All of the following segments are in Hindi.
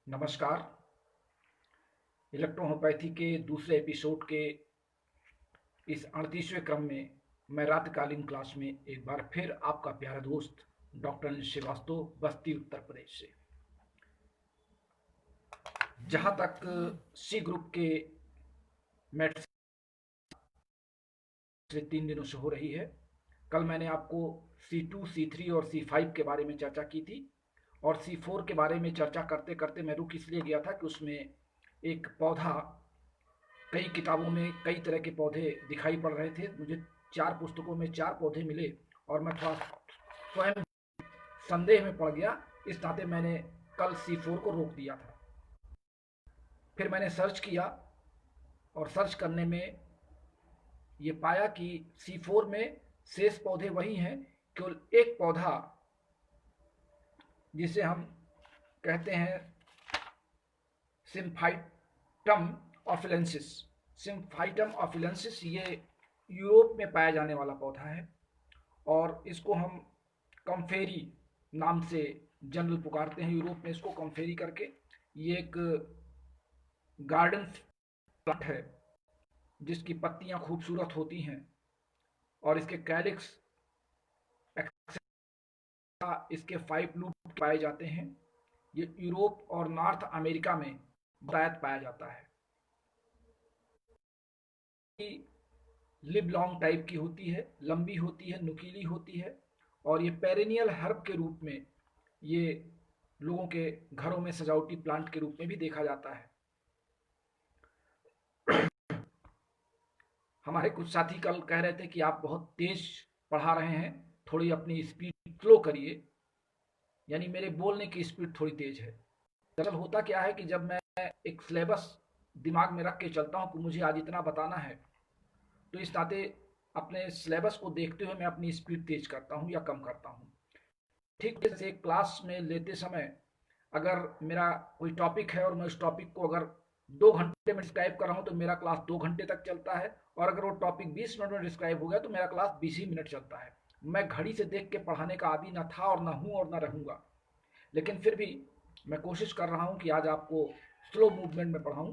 नमस्कार। इलेक्ट्रोहोम्योपैथी के दूसरे एपिसोड के इस 38वें क्रम में मैं रात्रिकालीन क्लास में एक बार फिर आपका प्यारा दोस्त डॉक्टर अनिल श्रीवास्तव, बस्ती उत्तर प्रदेश से। जहाँ तक सी ग्रुप के मेट्स 3 दिनों से हो रही है, कल मैंने आपको C2, C3 और C5 के बारे में चर्चा की थी और C4 के बारे में चर्चा करते करते मैं रुक इसलिए गया था कि उसमें एक पौधा, कई किताबों में कई तरह के पौधे दिखाई पड़ रहे थे। मुझे 4 पुस्तकों में 4 पौधे मिले और मैं थोड़ा स्वयं संदेह में पड़ गया। इस नाते मैंने कल C4 को रोक दिया था। फिर मैंने सर्च किया और सर्च करने में ये पाया कि C4 में शेष पौधे वही हैं, केवल एक पौधा जिसे हम कहते हैं सिम्फाइटम ऑफिलेंसिस। सिम्फाइटम ऑफिलेंसिस ये यूरोप में पाया जाने वाला पौधा है और इसको हम कम्फेरी नाम से जनरल पुकारते हैं यूरोप में इसको कम्फेरी करके। ये एक गार्डन प्लांट है जिसकी पत्तियां खूबसूरत होती हैं और इसके कैलिक्स, इसके 5 लूप पाए जाते हैं। ये यूरोप और नॉर्थ अमेरिका में बहुतायत पाया जाता है। लिब लॉन्ग टाइप की होती है, लंबी होती है, नुकीली होती है और ये पेरेनियल हर्ब के रूप में ये लोगों के घरों में सजावटी प्लांट के रूप में भी देखा जाता है। हमारे कुछ साथी कल कह रहे थे कि आप बहुत तेज पढ़ा रहे हैं, थोड़ी अपनी स्पीड स्लो करिए, यानी मेरे बोलने की स्पीड थोड़ी तेज है। दरअसल होता क्या है कि जब मैं एक सिलेबस दिमाग में रख के चलता हूँ कि मुझे आज इतना बताना है, तो इस नाते अपने सिलेबस को देखते हुए मैं अपनी स्पीड तेज करता हूँ या कम करता हूँ। ठीक जैसे क्लास में लेते समय अगर मेरा कोई टॉपिक है और मैं उस टॉपिक को अगर 2 घंटे में डिस्क्राइब कर रहा हूँ तो मेरा क्लास 2 घंटे तक चलता है, और अगर वो टॉपिक 20 मिनट में डिस्क्राइब हो गया तो मेरा क्लास 20 ही मिनट चलता है। मैं घड़ी से देख के पढ़ाने का आदी ना था और ना हूँ और ना रहूँगा, लेकिन फिर भी मैं कोशिश कर रहा हूँ कि आज आपको स्लो मूवमेंट में पढ़ाऊँ।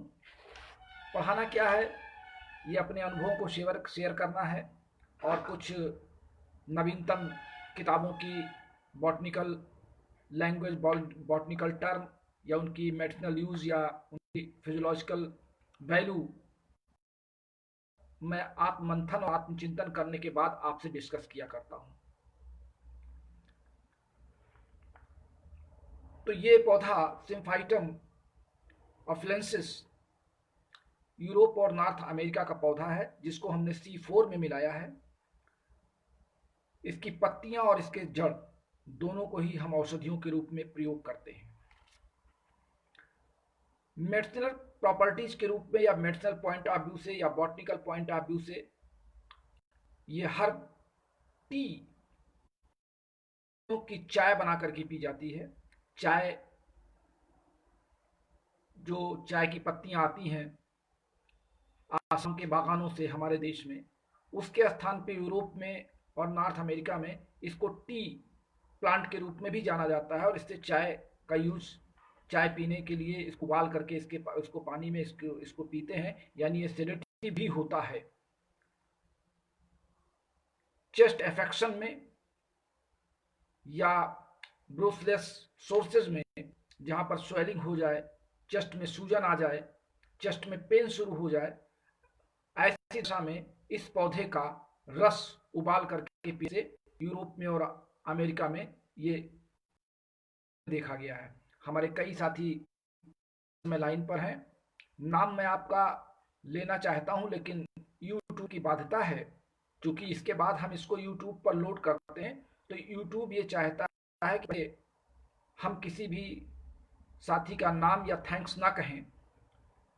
पढ़ाना क्या है, ये अपने अनुभवों को शेयर करना है और कुछ नवीनतम किताबों की बॉटनिकल लैंग्वेज, बॉटनिकल टर्म या उनकी मेडिसिनल यूज़ या उनकी फिजियोलॉजिकल वैल्यू मैं आत्ममंथन और आत्मचिंतन करने के बाद आपसे डिस्कस किया करता हूँ। तो ये पौधा सिम्फाइटम ऑफिलेंसिस यूरोप और नॉर्थ अमेरिका का पौधा है जिसको हमने C4 में मिलाया है। इसकी पत्तियां और इसके जड़ दोनों को ही हम औषधियों के रूप में प्रयोग करते हैं। मेडिसिनल प्रॉपर्टीज के रूप में या मेडिसिनल पॉइंट ऑफ व्यू से या बॉटनिकल पॉइंट ऑफ व्यू से ये हर टी की चाय बना करके पी जाती है। चाय, जो चाय की पत्तियां आती हैं आसाम के बागानों से हमारे देश में, उसके स्थान पे यूरोप में और नॉर्थ अमेरिका में इसको टी प्लांट के रूप में भी जाना जाता है और इससे चाय का यूज, चाय पीने के लिए इसको उबाल करके इसको पानी में इसको पीते हैं, यानी ये सेडेटिव भी होता है। चेस्ट एफेक्शन में या ब्रूसलेस सोर्सेज में, जहां पर स्वेलिंग हो जाए, चेस्ट में सूजन आ जाए, चेस्ट में पेन शुरू हो जाए, ऐसी दशा में इस पौधे का रस उबाल करके पीने से यूरोप में और अमेरिका में ये देखा गया है। हमारे कई साथी में लाइन पर हैं, नाम मैं आपका लेना चाहता हूं लेकिन यूट्यूब की बाध्यता है, क्योंकि इसके बाद हम इसको यूट्यूब पर लोड करते हैं तो यूट्यूब ये चाहता है कि हम किसी भी साथी का नाम या थैंक्स ना कहें।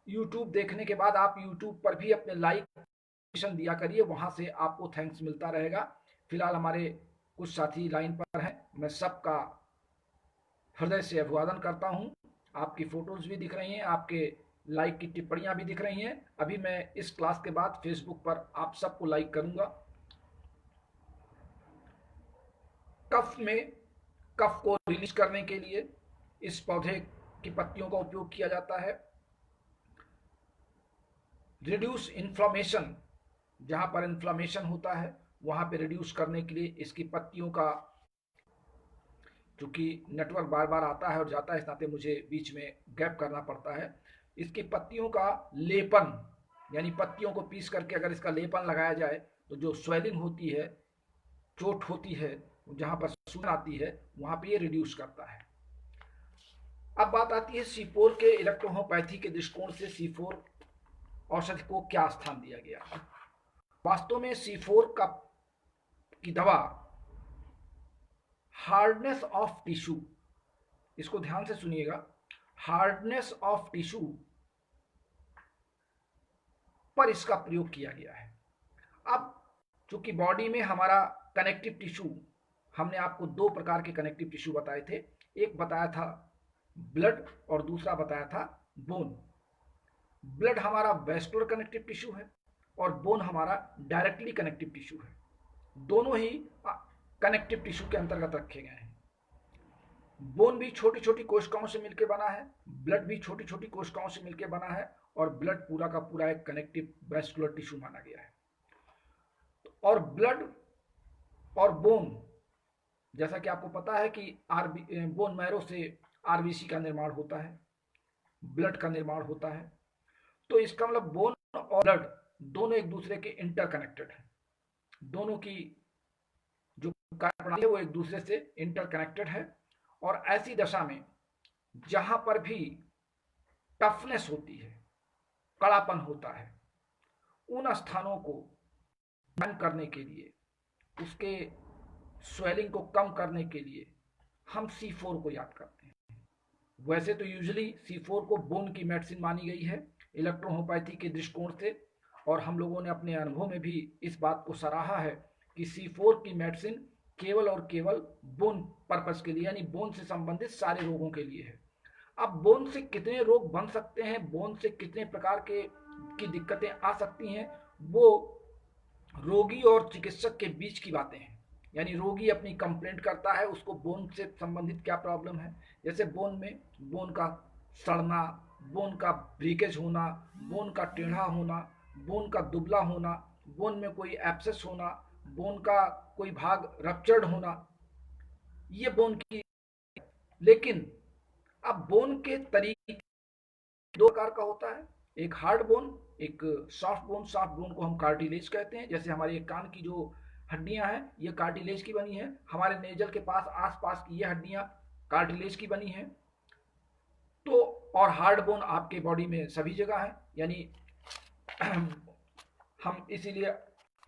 यूट्यूब देखने के बाद आप यूट्यूब पर भी अपने लाइक दिया करिए, वहां से आपको थैंक्स मिलता रहेगा। फिलहाल हमारे कुछ साथी लाइन पर हैं, मैं सबका हृदय से अभिवादन करता हूं। आपकी फोटोज भी दिख रही हैं, आपके लाइक की टिप्पणियां भी दिख रही हैं। अभी मैं इस क्लास के बाद फेसबुक पर आप सबको लाइक करूंगा। कफ में, कफ को रिलीज करने के लिए इस पौधे की पत्तियों का उपयोग किया जाता है। रिड्यूस इन्फ्लामेशन, जहां पर इन्फ्लामेशन होता है वहां पे रिड्यूस करने के लिए इसकी पत्तियों का, चूंकि नेटवर्क बार बार आता है और जाता है इस नाते मुझे बीच में गैप करना पड़ता है, इसकी पत्तियों का लेपन, यानी पत्तियों को पीस करके अगर इसका लेपन लगाया जाए तो जो स्वेलिंग होती है, चोट होती है, जहां पर सूजन आती है, वहां पे ये रिड्यूस करता है। अब बात आती है C4 के इलेक्ट्रोहोम्योपैथी के दृष्टिकोण से C4 औषधि को क्या स्थान दिया गया। वास्तव में C4 की दवा हार्डनेस ऑफ टिश्यू, इसको ध्यान से सुनिएगा, हार्डनेस ऑफ टिश्यू पर इसका प्रयोग किया गया है। अब चूंकि बॉडी में हमारा कनेक्टिव टिश्यू, हमने आपको दो प्रकार के कनेक्टिव टिश्यू बताए थे, एक बताया था ब्लड और दूसरा बताया था बोन। ब्लड हमारा वेस्कुलर कनेक्टिव टिश्यू है और बोन हमारा डायरेक्टली कनेक्टिव टिश्यू है। दोनों ही कनेक्टिव टिश्यू के अंतर्गत रखे गए हैं। बोन भी छोटी छोटी कोशिकाओं से मिलकर बना है, ब्लड भी छोटी छोटी कोशिकाओं से मिलकर बना है, और ब्लड पूरा का पूरा एक कनेक्टिव वेस्कुलर टिश्यू माना गया है। और ब्लड और बोन, जैसा कि आपको पता है कि बोन मैरो से आरबीसी का निर्माण होता है, ब्लड का निर्माण होता है, तो इसका मतलब बोन और ब्लड दोनों एक दूसरे के इंटरकनेक्टेड हैं। दोनों की जो कार्यप्रणाली है वो एक दूसरे से इंटरकनेक्टेड है, और ऐसी दशा में जहां पर भी टफनेस होती है, कड़ापन होता है, उन स्थानों को कम करने के लिए, उसके स्वेलिंग को कम करने के लिए हम C4 को याद करते हैं। वैसे तो यूजुअली C4 को बोन की मेडिसिन मानी गई है इलेक्ट्रोहोम्योपैथी के दृष्टिकोण से, और हम लोगों ने अपने अनुभव में भी इस बात को सराहा है कि C4 की मेडिसिन केवल और केवल बोन पर्पस के लिए, यानी बोन से संबंधित सारे रोगों के लिए है। अब बोन से कितने रोग बन सकते हैं, बोन से कितने प्रकार की दिक्कतें आ सकती हैं, वो रोगी और चिकित्सक के बीच की बातें हैं। यानी रोगी अपनी कंप्लेंट करता है, उसको बोन से संबंधित क्या प्रॉब्लम है, जैसे बोन का सड़ना, बोन का ब्रेकेज होना, बोन का टेढ़ा होना, बोन का दुबला होना, बोन में कोई एब्सेस होना, बोन का कोई भाग रप्चर्ड होना, ये बोन की। लेकिन अब बोन के तरीके दो प्रकार का होता है, एक हार्ड बोन, एक सॉफ्ट बोन। सॉफ्ट बोन को हम कार्टिलेज कहते हैं। जैसे हमारे कान की जो हड्डियां हैं ये कार्टिलेज की बनी है, हमारे नेजल के पास आसपास की ये हड्डियां कार्टिलेज की बनी है। तो और हार्ड बोन आपके बॉडी में सभी जगह है, यानी हम इसीलिए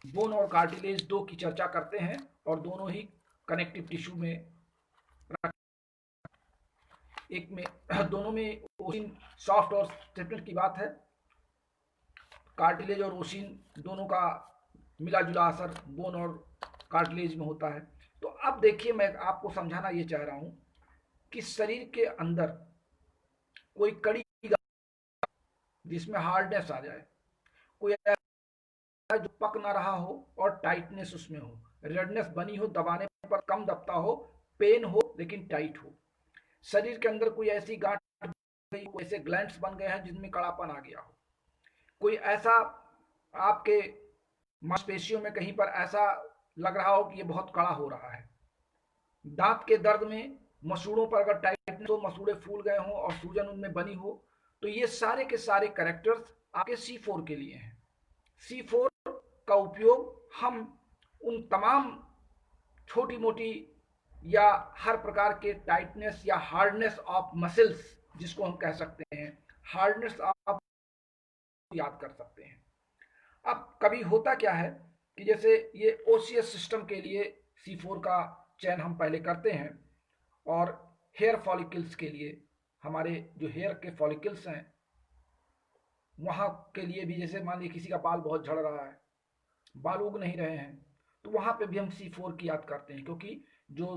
बोन और कार्टिलेज दो की चर्चा करते हैं, और दोनों ही कनेक्टिव टिश्यू में, एक में दोनों में ओसिन सॉफ्ट और स्टिफनेस की बात है, कार्टिलेज और ओसिन दोनों का मिला जुला असर बोन और कार्टिलेज में होता है। तो अब देखिए, मैं आपको समझाना ये चाह रहा हूं कि शरीर के अंदर कोई कड़ी जिसमें हार्डनेस आ जाए, कोई जो पक ना रहा हो और टाइटनेस उसमें हो, रेडनेस बनी हो, दबाने पर कम दबता हो, पेन हो लेकिन टाइट हो, शरीर के अंदर कोई ऐसी गांठ, कोई ऐसे ग्लैंड्स बन गए हैं जिनमें कड़ापन आ गया हो, कोई ऐसा आपके मांसपेशियों में कहीं पर ऐसा लग रहा हो कि ये बहुत कड़ा हो रहा है, दांत के दर्द में मसूड़ों पर अगर टाइटनेस हो, मसूड़े फूल गए हों और सूजन उनमें बनी हो, तो ये सारे के सारे कैरेक्टर्स आपके C4 के लिए हैं। C4 का उपयोग हम उन तमाम छोटी मोटी या हर प्रकार के टाइटनेस या हार्डनेस ऑफ मसल्स, जिसको हम कह सकते हैं हार्डनेस ऑफ, याद कर सकते हैं। अब कभी होता क्या है कि जैसे ये ओसियस सिस्टम के लिए C4 का चयन हम पहले करते हैं, और हेयर फॉलिकल्स के लिए, हमारे जो हेयर के फॉलिकल्स हैं वहां के लिए भी, जैसे मान लीजिए किसी का बाल बहुत झड़ रहा है, बाल उग नहीं रहे हैं, तो वहां पे भी हम C4 की याद करते हैं, क्योंकि जो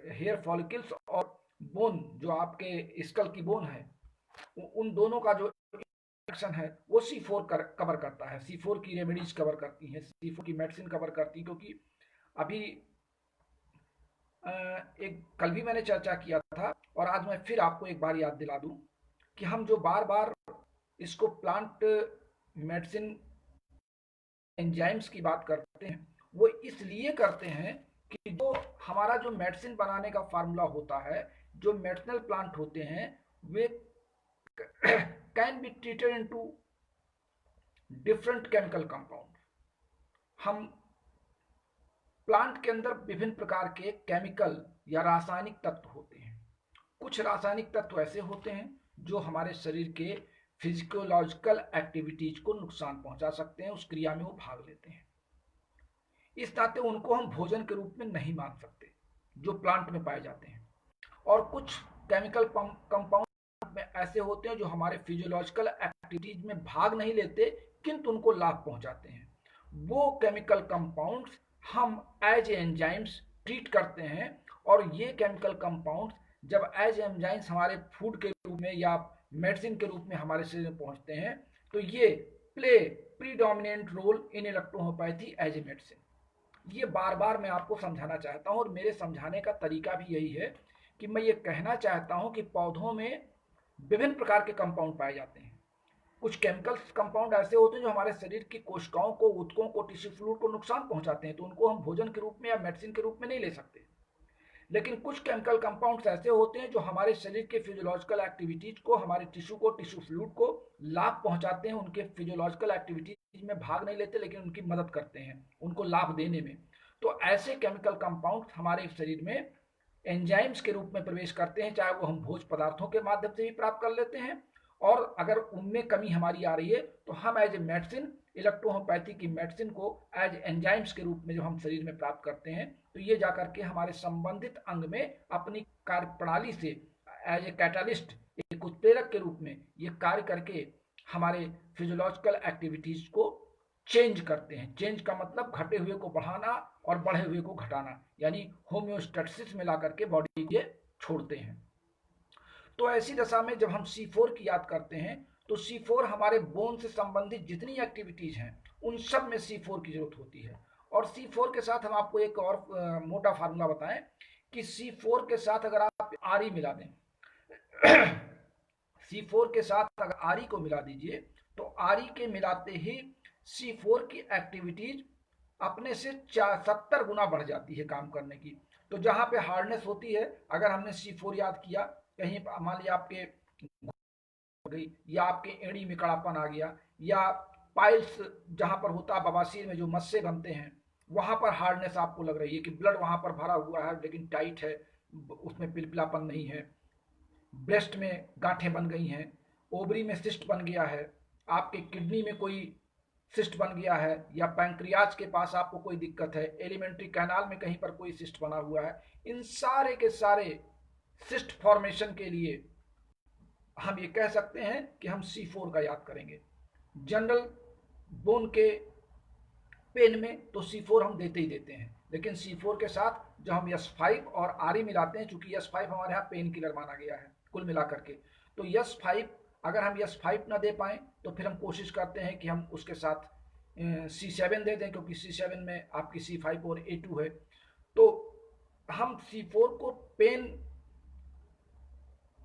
हेयर फॉलिकल्स और बोन, जो आपके स्कल की बोन है, उन दोनों का जो एक्शन है वो C4 कवर करता है। C4 की रेमेडीज कवर करती हैं, C4 की मेडिसिन कवर करती है, क्योंकि अभी एक कल भी मैंने चर्चा किया था और आज मैं फिर आपको एक बार याद दिला दूं कि हम जो बार बार इसको प्लांट मेडिसिन एंजाइम्स की बात करते हैं, वो इसलिए करते हैं कि जो हमारा जो मेडिसिन बनाने का फार्मूला होता है, जो मेडिसिनल प्लांट होते हैं, वे can be treated into different chemical compound. हम प्लांट के अंदर विभिन्न प्रकार के केमिकल या रासायनिक तत्व होते हैं। कुछ रासायनिक तत्व ऐसे होते हैं जो हमारे शरीर के फिजियोलॉजिकल एक्टिविटीज को नुकसान पहुंचा सकते हैं, उस क्रिया में वो भाग लेते हैं। इस नाते उनको हम भोजन के रूप में नहीं मान सकते जो प्लांट में पाए जाते हैं। और कुछ केमिकल कंपाउंड में ऐसे होते हैं जो हमारे फिजियोलॉजिकल एक्टिविटीज में भाग नहीं लेते किंतु उनको लाभ पहुंचाते हैं। वो केमिकल कंपाउंड्स हम एज एंजाइम्स ट्रीट करते हैं और ये केमिकल कंपाउंड्स जब एज एंजाइम्स हमारे फूड के रूप में या मेडिसिन के रूप में हमारे शरीर में पहुंचते हैं तो ये play predominant role in electrohomeopathy as a medicine. ये बार बार मैं आपको समझाना चाहता हूं और मेरे समझाने का तरीका भी यही है कि मैं ये कहना चाहता हूं कि पौधों में विभिन्न प्रकार के कंपाउंड पाए जाते हैं। कुछ केमिकल कंपाउंड ऐसे होते हैं जो हमारे शरीर की कोशिकाओं को, ऊतकों को, टिश्यू फ्लूइड को नुकसान पहुंचाते हैं, तो उनको हम भोजन के रूप में या मेडिसिन के रूप में नहीं ले सकते। लेकिन कुछ केमिकल कंपाउंड्स ऐसे होते हैं जो हमारे शरीर के फिजियोलॉजिकल एक्टिविटीज को, हमारे टिश्यू को, टिश्यू फ्लूइड को लाभ पहुंचाते हैं। उनके फिजियोलॉजिकल एक्टिविटीज में भाग नहीं लेते लेकिन उनकी मदद करते हैं उनको लाभ देने में। तो ऐसे केमिकल कंपाउंड हमारे शरीर में एंजाइम्स के रूप में प्रवेश करते हैं, चाहे वो हम भोज्य पदार्थों के माध्यम से भी प्राप्त कर लेते हैं और अगर उनमें कमी हमारी आ रही है तो हम एज ए मेडिसिन, इलेक्ट्रोहोम्योपैथी की मेडिसिन को एज एंजाइम्स के रूप में जो हम शरीर में प्राप्त करते हैं तो ये जाकर के हमारे संबंधित अंग में अपनी कार्य प्रणाली से एज ए कैटालिस्ट, एक उत्प्रेरक के रूप में ये कार्य करके हमारे फिजियोलॉजिकल एक्टिविटीज को चेंज करते हैं। चेंज का मतलब घटे हुए को बढ़ाना और बढ़े हुए को घटाना, यानी होम्योस्टेसिस में ला करके बॉडी के छोड़ते हैं। तो ऐसी दशा में जब हम C4 की याद करते हैं तो C4 हमारे बोन से संबंधित जितनी एक्टिविटीज हैं उन सब में C4 की जरूरत होती है। और C4 के साथ हम आपको एक और मोटा फार्मूला बताएं कि C4 के साथ अगर आप Re मिला दें C4 के साथ अगर Re को मिला दीजिए तो Re के मिलाते ही C4 की एक्टिविटीज अपने से 70 गुना बढ़ जाती है काम करने की। तो जहां पे हार्डनेस होती है, अगर हमने C4 याद किया, कहीं मान लिया आपके गई या आपके एड़ी में कड़ापन आ गया या पाइल्स जहां पर होता है, बवासीर में जो मस्से बनते हैं वहां पर हार्डनेस आपको लग रही है कि ब्लड वहां पर भरा हुआ है लेकिन टाइट है, उसमें पिलपिलापन नहीं है, ब्रेस्ट में गांठें बन गई हैं, ओवरी में सिस्ट बन गया है, आपके किडनी में कोई सिस्ट बन गया है या पैंक्रियाज के पास आपको कोई दिक्कत है, एलिमेंट्री कैनाल में कहीं पर कोई सिस्ट बना हुआ है, इन सारे के सारे सिस्ट फॉर्मेशन के लिए हम ये कह सकते हैं कि हम C4 का याद करेंगे। जनरल बोन के पेन में तो C4 हम देते ही देते हैं, लेकिन C4 के साथ जब हम S5 और Re मिलाते हैं, चूंकि S5 हमारे यहाँ पेन किलर माना गया है कुल मिलाकर के, तो S5 अगर हम S5 ना दे पाए तो फिर हम कोशिश करते हैं कि हम उसके साथ C7 दे दें, क्योंकि C7 में आपकी C5 और A2 है। तो हम C4 को पेन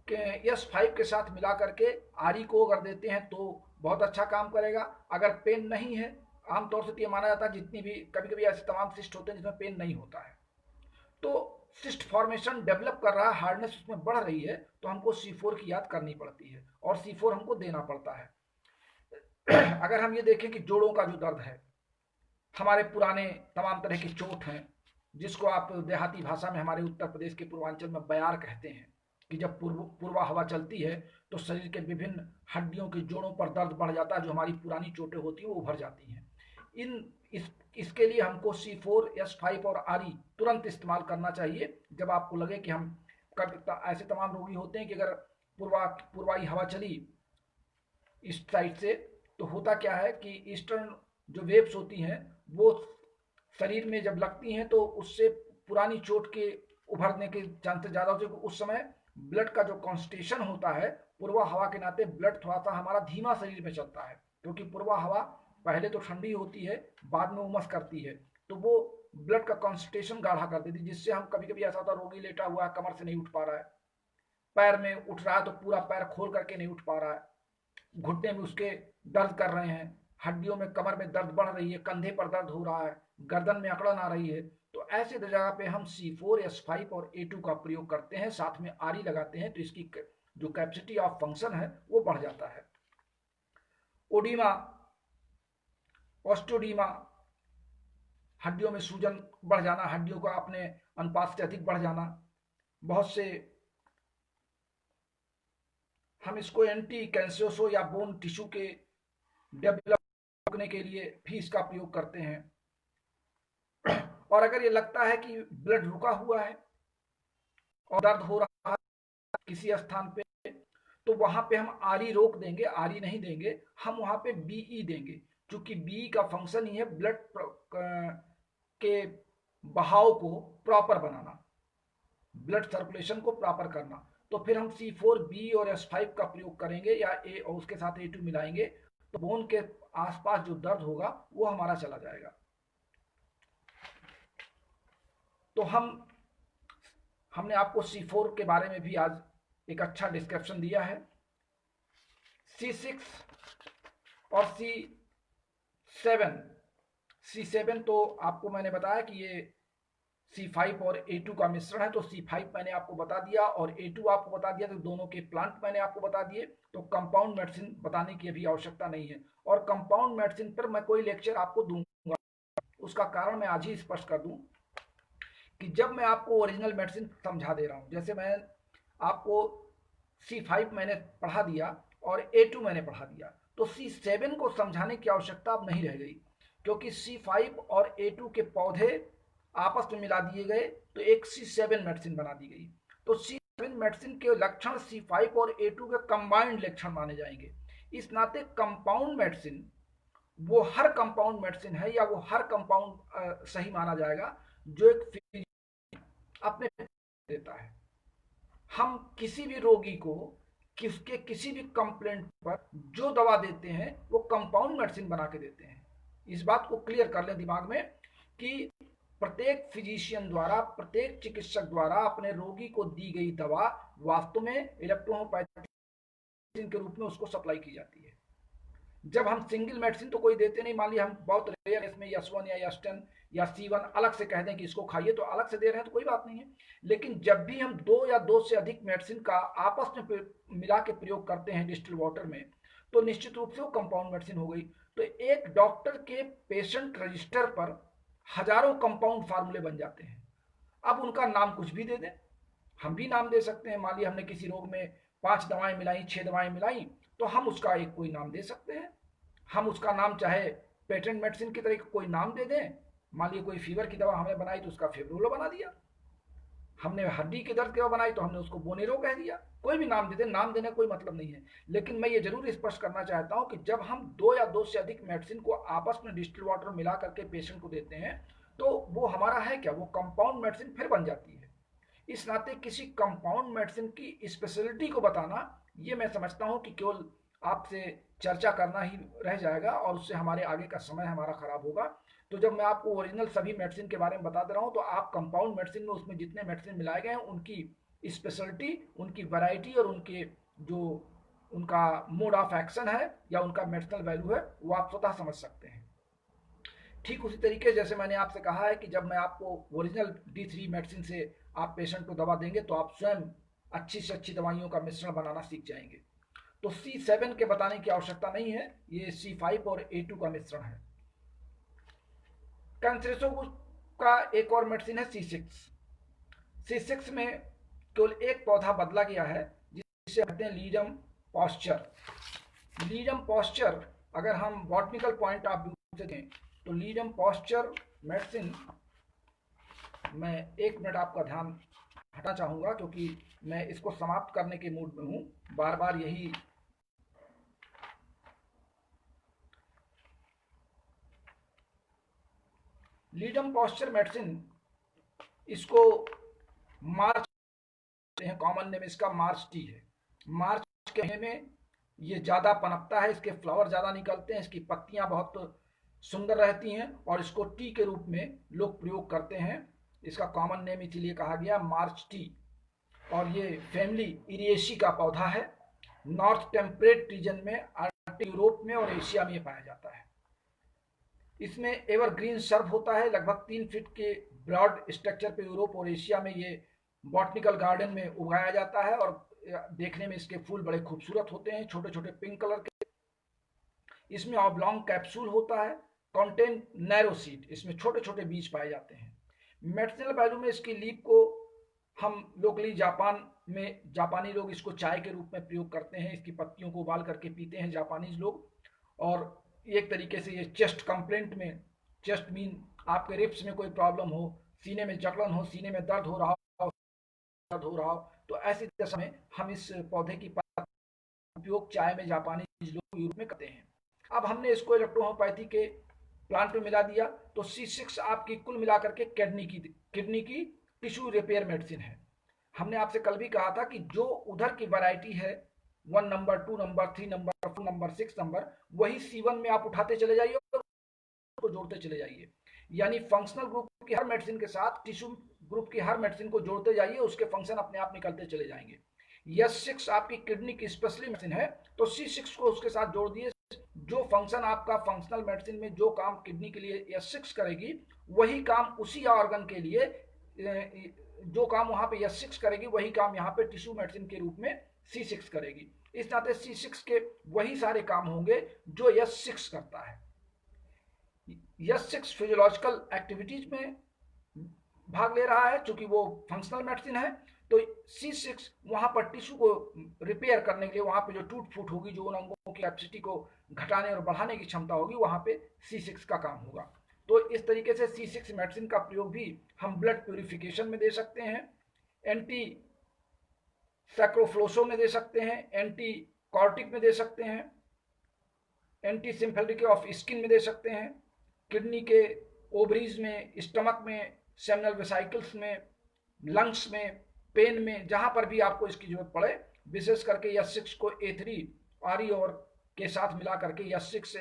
के S5 के साथ मिला करके Re को अगर देते हैं तो बहुत अच्छा काम करेगा। अगर पेन नहीं है, आमतौर से ये माना जाता है जितनी भी, कभी कभी ऐसे तमाम सिस्ट होते हैं जिसमें पेन नहीं होता है, तो सिस्ट फॉर्मेशन डेवलप कर रहा है, हार्डनेस उसमें बढ़ रही है, तो हमको C4 की याद करनी पड़ती है और C4 हमको देना पड़ता है। अगर हम ये देखें कि जोड़ों का जो दर्द है, हमारे पुराने तमाम तरह की चोट हैं, जिसको आप देहाती भाषा में हमारे उत्तर प्रदेश के पूर्वांचल में बयार कहते हैं, कि जब पूर्वा हवा चलती है तो शरीर के विभिन्न हड्डियों के जोड़ों पर दर्द बढ़ जाता है, जो हमारी पुरानी चोटें होती हैं वो उभर जाती हैं। इसके लिए हमको C4, S5 और Re तुरंत इस्तेमाल करना चाहिए जब आपको लगे कि हम ऐसे तमाम रोगी होते हैं कि अगर पूर्वाई हवा चली इस साइड से तो होता क्या है कि ईस्टर्न जो वेव्स होती हैं वो शरीर में जब लगती हैं तो उससे पुरानी चोट के उभरने के चांसेस ज़्यादा होते हैं। उस समय ब्लड का जो कॉन्स्टेशन होता है, पूर्वा हवा के नाते ब्लड थोड़ा सा हमारा धीमा शरीर में चलता है, क्योंकि पूर्वा हवा पहले तो ठंडी होती है, बाद में उमस करती है, तो वो ब्लड का कॉन्सेंट्रेशन गाढ़ा कर देती है, जिससे हम कभी कभी ऐसा होता है रोगी लेटा हुआ है, कमर से नहीं उठ पा रहा है, पैर में उठ रहा है तो पूरा पैर खोल करके नहीं उठ पा रहा है, घुटने में उसके दर्द कर रहे हैं, हड्डियों में कमर में दर्द बढ़ रही है, कंधे पर दर्द हो रहा है, गर्दन में अकड़न आ रही है, तो ऐसे जगह पे हम C4H5 और A2 का प्रयोग करते हैं, साथ में आरी लगाते हैं, तो इसकी जो कैपेसिटी ऑफ फंक्शन है वो बढ़ जाता है। ओडीमा, ऑस्टोडीमा, हड्डियों में सूजन बढ़ जाना, हड्डियों का अपने अनुपात से अधिक बढ़ जाना, बहुत से हम इसको एंटी कैंसरोसो या बोन टिश्यू के डेवलप रोकने के लिए भी इसका प्रयोग करते हैं। और अगर ये लगता है कि ब्लड रुका हुआ है और दर्द हो रहा है किसी स्थान पे, तो वहां पे हम आरी रोक देंगे, आरी नहीं देंगे, हम वहां पे बीई देंगे, क्योंकि बीई का फंक्शन ही है ब्लड के बहाव को प्रॉपर बनाना, ब्लड सर्कुलेशन को प्रॉपर करना। तो फिर हम C4B और S5 का प्रयोग करेंगे या A और उसके साथ A2 मिलाएंगे, तो बोन के आसपास जो दर्द होगा वो हमारा चला जाएगा। तो हमने आपको C4 के बारे में भी आज एक अच्छा डिस्क्रिप्शन दिया है। C6 और C7 तो आपको मैंने बताया कि ये C5 और A2 का मिश्रण है, तो C5 मैंने आपको बता दिया और A2 आपको बता दिया, तो दोनों के प्लांट मैंने आपको बता दिए, तो कंपाउंड मेडिसिन बताने की अभी आवश्यकता नहीं है। और कंपाउंड मेडिसिन पर मैं कोई लेक्चर आपको दूंगा, उसका कारण मैं आज ही स्पष्ट कर दूं कि जब मैं आपको ओरिजिनल मेडिसिन समझा दे रहा हूं, जैसे मैं आपको C5 मैंने पढ़ा दिया और A2 मैंने पढ़ा दिया, तो C7 को समझाने की आवश्यकता अब नहीं रह गई, क्योंकि C5 और A2 के पौधे आपस में मिला दिए गए तो एक C7 मेडिसिन बना दी गई। तो C7 मेडिसिन के लक्षण C5 और A2 के कंबाइंड लक्षण माने जाएंगे। इस नाते कंपाउंड मेडिसिन वो हर कंपाउंड मेडिसिन है या वो हर कंपाउंड सही माना जाएगा जो एक फिजिशियन अपने देता है। हम किसी भी रोगी को किसके किसी भी कंप्लेंट पर जो दवा देते हैं वो कंपाउंड मेडिसिन बना के देते हैं। इस बात को क्लियर कर लें दिमाग में कि प्रत्येक फिजिशियन द्वारा, प्रत्येक चिकित्सक द्वारा अपने रोगी को दी गई दवा वास्तव में इलेक्ट्रोहोमोपैथी के रूप में उसको सप्लाई की जाती है। जब हम सिंगल मेडिसिन तो कोई देते नहीं, मान लिया हम बहुत रेयर इसमें S1 या S10 या C1 अलग से कह दें कि इसको खाइए, तो अलग से दे रहे हैं तो कोई बात नहीं है। लेकिन जब भी हम 2 या 2 से अधिक मेडिसिन का आपस में मिला के प्रयोग करते हैं डिस्टिल वाटर में, तो निश्चित रूप से वो कंपाउंड मेडिसिन हो गई। तो एक डॉक्टर के पेशेंट रजिस्टर पर हजारों कंपाउंड फार्मूले बन जाते हैं। अब उनका नाम कुछ भी दे दें, हम भी नाम दे सकते हैं। मान लिया हमने किसी रोग में 5 दवाएं मिलाई, 6 दवाएं मिलाई, तो हम उसका एक कोई नाम दे सकते हैं। हम उसका नाम चाहे पेटेंट मेडिसिन की तरह कोई नाम दे दें, मान लिया कोई फीवर की दवा हमने बनाई तो उसका फेब्रोलो बना दिया, हमने हड्डी के दर्द की दवा बनाई तो हमने उसको बोनेरो कह दिया, कोई भी नाम दे दें, नाम देने कोई मतलब नहीं है। लेकिन मैं ये जरूर स्पष्ट करना चाहता हूं कि जब हम 2 या 2 से अधिक मेडिसिन को आपस में डिस्टिल वाटर मिला करके पेशेंट को देते हैं, तो वो हमारा है क्या, वो कंपाउंड मेडिसिन फिर बन जाती है। इस नाते किसी कंपाउंड मेडिसिन की स्पेशलिटी को बताना, ये मैं समझता हूं कि केवल आपसे चर्चा करना ही रह जाएगा और उससे हमारे आगे का समय हमारा खराब होगा। तो जब मैं आपको ओरिजिनल सभी मेडिसिन के बारे में बता दे रहा हूं, तो आप कंपाउंड मेडिसिन में उसमें जितने मेडिसिन मिलाए गए हैं उनकी स्पेशलिटी, उनकी वैरायटी और उनके जो उनका मोड ऑफ एक्शन है या उनका मेडिसिनल वैल्यू है, वो आप स्वतः समझ सकते हैं। ठीक उसी तरीके जैसे मैंने आपसे कहा है कि जब मैं आपको ओरिजिनल D3 मेडिसिन से आप पेशेंट को दवा देंगे तो आप स्वयं अच्छी से अच्छी दवाइयों का मिश्रण बनाना सीख जाएंगे। तो C7 के बताने की आवश्यकता नहीं है, ये C5 और A2 का मिश्रण है। कैंसरेसो का एक और मेडिसिन है C6 में केवल एक पौधा बदला गया है जिसे कहते हैं लीडम पॉस्चर। लीडम पॉस्चर अगर हम बॉटनिकल पॉइंट ऑफ व्यू से दें तो लीडम पॉस्चर मेडिसिन, मैं 1 मिनट आपका ध्यान हटा चाहूंगा क्योंकि मैं इसको समाप्त करने के मूड में हूं, बार बार यही लीडम पॉस्चर मेडिसिन, इसको मार्च हैं, कॉमन नेम इसका मार्च टी है। मार्च के महीने में ये ज्यादा पनपता है, इसके फ्लावर ज्यादा निकलते हैं, इसकी पत्तियां बहुत सुंदर रहती हैं और इसको टी के रूप में लोग प्रयोग करते हैं। इसका कॉमन नेम इसीलिए कहा गया मार्च टी। और ये फैमिली इरिएसी का पौधा है। नॉर्थ टेम्परेट रीजन में, आर्कटिक यूरोप में और एशिया में पाया जाता है। इसमें एवरग्रीन सर्व होता है। लगभग 3 फीट के ब्रॉड स्ट्रक्चर पे यूरोप और एशिया में ये बॉटनिकल गार्डन में उगाया जाता है और देखने में इसके फूल बड़े खूबसूरत होते हैं, छोटे छोटे पिंक कलर के। इसमें ऑब्लॉन्ग कैप्सूल होता है, कंटेन नैरो सीड, इसमें छोटे छोटे बीज पाए जाते हैं। मेडिसिनल वैल्यू में इसकी लीफ को हम लोकली जापान में, जापानी लोग इसको चाय के रूप में प्रयोग करते हैं। इसकी पत्तियों को उबाल करके पीते हैं जापानीज लोग। और एक तरीके से ये चेस्ट कंप्लेंट में, चेस्ट मीन आपके रिप्स में कोई प्रॉब्लम हो, सीने में जकड़न हो, सीने में दर्द हो रहा हो, तो ऐसी दशा में हम इस पौधे की उपयोग चाय में जापानी लोग यूरोप में करते हैं। अब हमने इसको इलेक्ट्रोहोम्योपैथी के प्लांट में मिला दिया तो C6 आपकी कुल मिलाकर के किडनी की टिश्यू रिपेयर मेडिसिन है। हमने आपसे कल भी कहा था कि जो उधर की वैरायटी है 1 number, 2 number, 3 number, 4 number, 6 number, वही C1 में आप उठाते चले जाइए और उसको जोड़ते चले जाइए। यानी फंक्शनल ग्रुप की हर मेडिसिन के साथ टिश्यू ग्रुप की हर मेडिसिन को जोड़ते जाइए, उसके फंक्शन अपने आप निकलते चले जाएंगे। S6 आपकी किडनी की स्पेशली मेडिसिन है तो C6 को उसके साथ जोड़ दिए। जो फंक्शन आपका फंक्शनल मेडिसिन में जो काम किडनी के लिए S6 करेगी, वही काम उसी ऑर्गन के लिए, जो काम वहां पे S6 करेगी वही काम यहाँ पे टिश्यू मेडिसिन के रूप में C6 करेगी। इस नाते C6 के वही सारे काम होंगे जो S6 करता है। S6 फिजियोलॉजिकल एक्टिविटीज में भाग ले रहा है, चूंकि वो फंक्शनल मेडिसिन है। तो C6 वहां पर टिश्यू को रिपेयर करने के लिए, वहां पे जो टूट फूट होगी, जो उन अंगों की कैपेसिटी को घटाने और बढ़ाने की क्षमता होगी, वहां पे C6 का काम होगा। तो इस तरीके से C6 मेडिसिन का प्रयोग भी हम ब्लड प्यूरिफिकेशन में दे सकते हैं, एंटी सैक्रोफ्लोसो में दे सकते हैं, एंटी कॉर्टिक में दे सकते हैं, एंटी सिम्फेलिक ऑफ स्किन में दे सकते हैं, किडनी के ओवरीज में, स्टमक में, सेमिनल वेसिकल्स में, लंग्स में, पेन में, जहां पर भी आपको इसकी जरूरत पड़े। विशेष करके S6 को A3 RE और के साथ मिला करके S6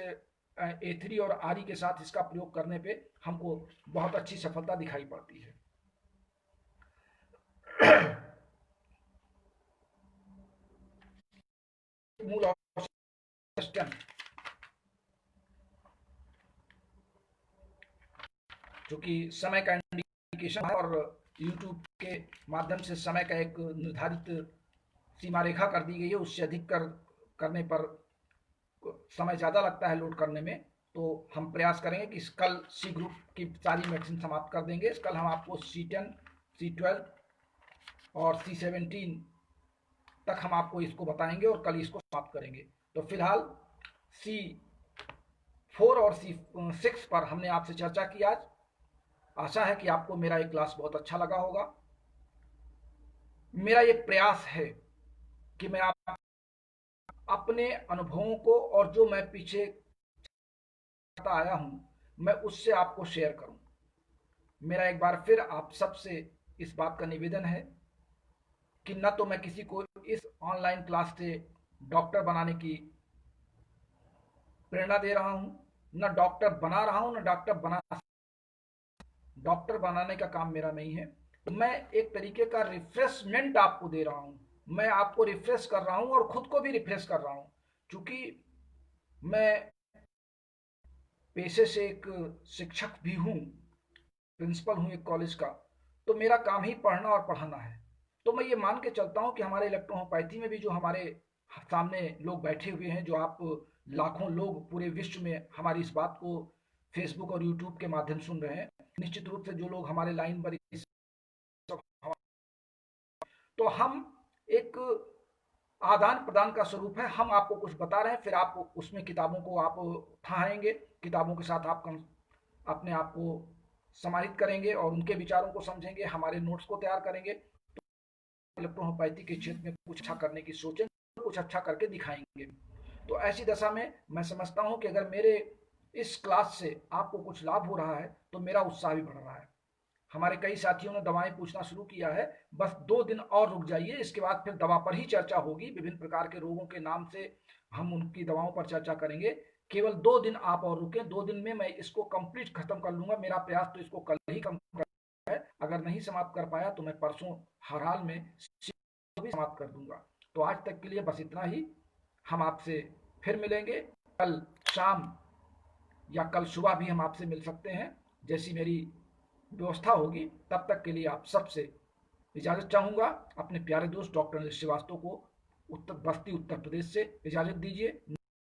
A3 और RE के साथ इसका प्रयोग करने पे हमको बहुत अच्छी सफलता दिखाई पड़ती है। मूल क्योंकि समय का इंडिकेशन है और YouTube के माध्यम से समय का एक निर्धारित सीमा रेखा कर दी गई है, उससे अधिक करने पर समय ज़्यादा लगता है लोड करने में। तो हम प्रयास करेंगे कि कल C ग्रुप की सारी मेडिसिन समाप्त कर देंगे। कल हम आपको C10, C12 और C17 तक हम आपको इसको बताएंगे और कल इसको समाप्त करेंगे। तो फिलहाल C4 और C6 पर हमने आपसे चर्चा की आज। आशा है कि आपको मेरा ये क्लास बहुत अच्छा लगा होगा। मेरा ये प्रयास है कि मैं आप अपने अनुभवों को और जो मैं पीछे आया हूं, मैं उससे आपको शेयर करूं। मेरा एक बार फिर आप सबसे इस बात का निवेदन है कि न तो मैं किसी को इस ऑनलाइन क्लास से डॉक्टर बनाने की प्रेरणा दे रहा हूं, न डॉक्टर बना रहा हूं, न डॉक्टर बनाने का काम मेरा नहीं है। मैं एक तरीके का रिफ्रेशमेंट आपको दे रहा हूं। मैं आपको रिफ्रेश कर रहा हूं और खुद को भी रिफ्रेश कर रहा हूं। चूंकि मैं पेशे से एक शिक्षक भी हूं, प्रिंसिपल हूं एक कॉलेज का, तो मेरा काम ही पढ़ना और पढ़ाना है। तो मैं ये मान के चलता हूं कि हमारे इलेक्ट्रोहोम्योपैथी में भी जो हमारे सामने लोग बैठे हुए हैं, जो आप लाखों लोग पूरे विश्व में हमारी इस बात को फेसबुक और यूट्यूब के माध्यम सुन रहे हैं, निश्चित रूप से जो लोग हमारे लाइन पर, तो हम एक आदान प्रदान का स्वरूप है। हम आपको कुछ बता रहे हैं, फिर आप उसमें किताबों को आप उठाएंगे, किताबों के साथ आप अपने आप को समाहित करेंगे और उनके विचारों को समझेंगे, हमारे नोट्स को तैयार करेंगे। तो इलेक्ट्रोहोम्योपैथी के क्षेत्र में कुछ अच्छा करने की सोचें, कुछ अच्छा करके दिखाएंगे। तो ऐसी दशा में मैं समझता हूं कि अगर मेरे इस क्लास से आपको कुछ लाभ हो रहा है तो मेरा उत्साह भी बढ़ रहा है। हमारे कई साथियों ने दवाएं पूछना शुरू किया है, बस 2 दिन और रुक जाइए, इसके बाद फिर दवा पर ही चर्चा होगी। विभिन्न प्रकार के रोगों के नाम से हम उनकी दवाओं पर चर्चा करेंगे। केवल 2 दिन आप और रुकें, 2 दिन में मैं इसको कंप्लीट खत्म कर लूंगा। मेरा प्रयास तो इसको कल ही कम कर है, अगर नहीं समाप्त कर पाया तो मैं परसों हर हाल में भी समाप्त कर दूंगा। तो आज तक के लिए बस इतना ही। हम आपसे फिर मिलेंगे कल शाम या कल सुबह भी हम आपसे मिल सकते हैं, जैसी मेरी व्यवस्था होगी। तब तक के लिए आप सबसे इजाज़त चाहूँगा। अपने प्यारे दोस्त डॉक्टर अनिल श्रीवास्तव को बस्ती उत्तर प्रदेश से इजाज़त दीजिए।